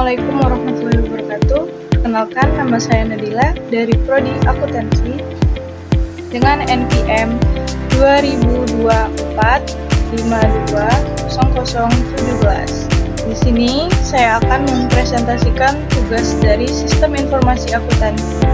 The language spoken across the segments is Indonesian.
Assalamualaikum warahmatullahi wabarakatuh. Kenalkan, nama saya Nadila dari Prodi Akuntansi dengan NPM 2024-52-0017. Di sini saya akan mempresentasikan tugas dari Sistem Informasi Akuntansi.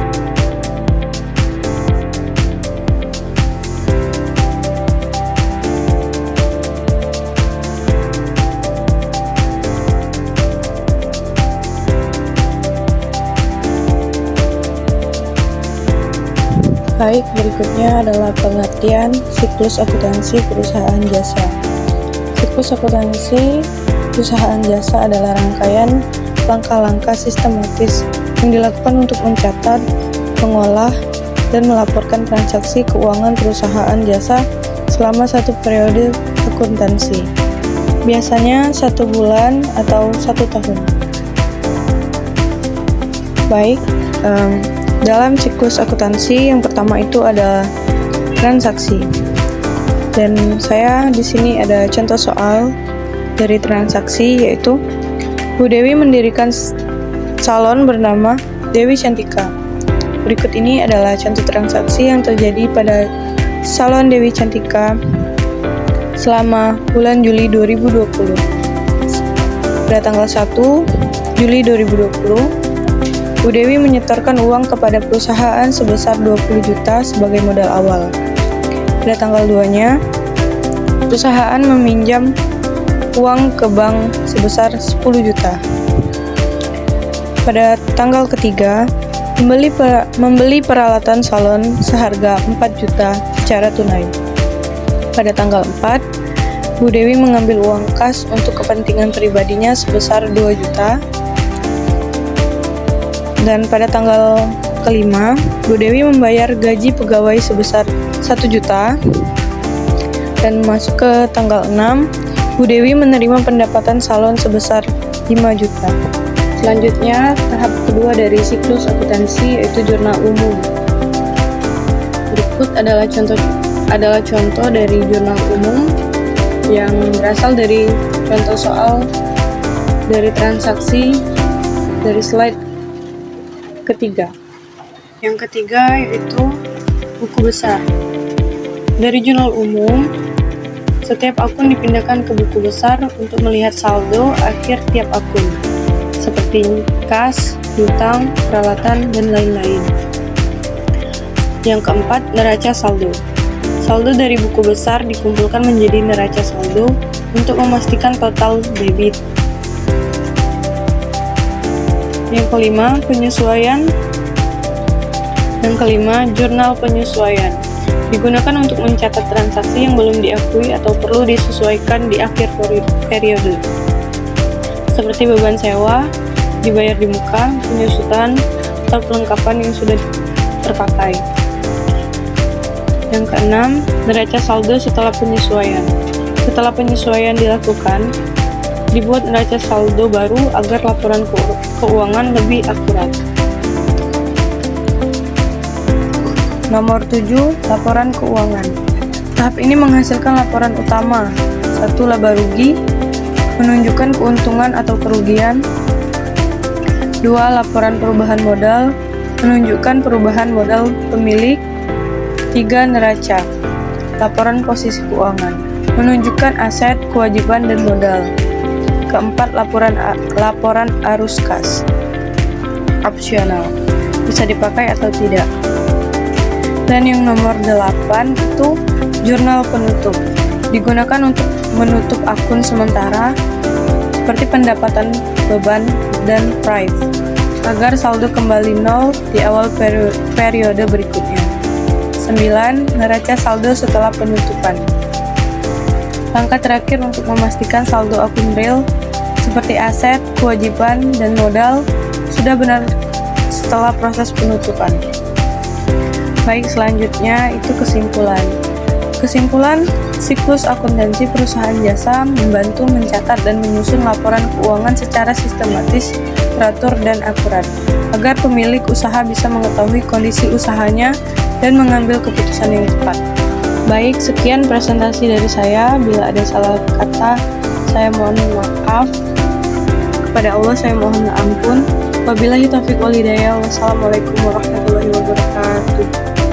Baik, berikutnya adalah pengertian siklus akuntansi perusahaan jasa. Siklus akuntansi perusahaan jasa adalah rangkaian langkah-langkah sistematis yang dilakukan untuk mencatat, mengolah, dan melaporkan transaksi keuangan perusahaan jasa selama satu periode akuntansi. Biasanya 1 bulan atau 1 tahun. Baik, dalam siklus akuntansi yang pertama itu adalah transaksi. Dan saya di sini ada contoh soal dari transaksi, yaitu Bu Dewi mendirikan salon bernama Dewi Cantika. Berikut ini adalah contoh transaksi yang terjadi pada salon Dewi Cantika selama bulan Juli 2020. Pada tanggal 1 Juli 2020, Bu Dewi menyetorkan uang kepada perusahaan sebesar 20 juta sebagai modal awal. Pada tanggal 2-nya, perusahaan meminjam uang ke bank sebesar 10 juta. Pada tanggal ketiga, membeli peralatan salon seharga 4 juta secara tunai. Pada tanggal 4, Bu Dewi mengambil uang kas untuk kepentingan pribadinya sebesar 2 juta. Dan pada tanggal kelima, Bu Dewi membayar gaji pegawai sebesar 1 juta. Dan masuk ke tanggal 6, Bu Dewi menerima pendapatan salon sebesar 5 juta. Selanjutnya, tahap kedua dari siklus akuntansi yaitu jurnal umum. Berikut adalah contoh dari jurnal umum yang berasal dari contoh soal dari transaksi dari slide ketiga. Yang ketiga yaitu buku besar. Dari jurnal umum, setiap akun dipindahkan ke buku besar untuk melihat saldo akhir tiap akun, seperti kas, hutang, peralatan, dan lain-lain. Yang keempat, neraca saldo. Saldo dari buku besar dikumpulkan menjadi neraca saldo untuk memastikan total debit. Yang kelima, penyesuaian. Yang kelima, jurnal penyesuaian. Digunakan untuk mencatat transaksi yang belum diakui atau perlu disesuaikan di akhir periode. Seperti beban sewa, dibayar di muka, penyusutan, atau pelengkapan yang sudah terpakai. Yang keenam, neraca saldo setelah penyesuaian. Setelah penyesuaian dilakukan, dibuat neraca saldo baru agar laporan keuangan lebih akurat. Nomor 7, laporan keuangan. Tahap ini menghasilkan laporan utama. 1. Laba rugi, menunjukkan keuntungan atau kerugian. 2. Laporan perubahan modal, menunjukkan perubahan modal pemilik. 3. Neraca, laporan posisi keuangan, menunjukkan aset, kewajiban, dan modal. Keempat, laporan arus kas, opsional, bisa dipakai atau tidak. Dan yang nomor 8 itu jurnal penutup, digunakan untuk menutup akun sementara seperti pendapatan, beban, dan price, agar saldo kembali nol di awal periode berikutnya. 9. Neraca saldo setelah penutupan. Langkah terakhir untuk memastikan saldo akun real seperti aset, kewajiban, dan modal sudah benar setelah proses penutupan. Baik, selanjutnya itu kesimpulan. Kesimpulan, siklus akuntansi perusahaan jasa membantu mencatat dan menyusun laporan keuangan secara sistematis, teratur, dan akurat, agar pemilik usaha bisa mengetahui kondisi usahanya dan mengambil keputusan yang tepat. Baik, sekian presentasi dari saya. Bila ada salah kata, saya mohon maaf. kepada Allah saya mohon ampun. Wabillahi taufiq wal hidayah. Wassalamualaikum warahmatullahi wabarakatuh.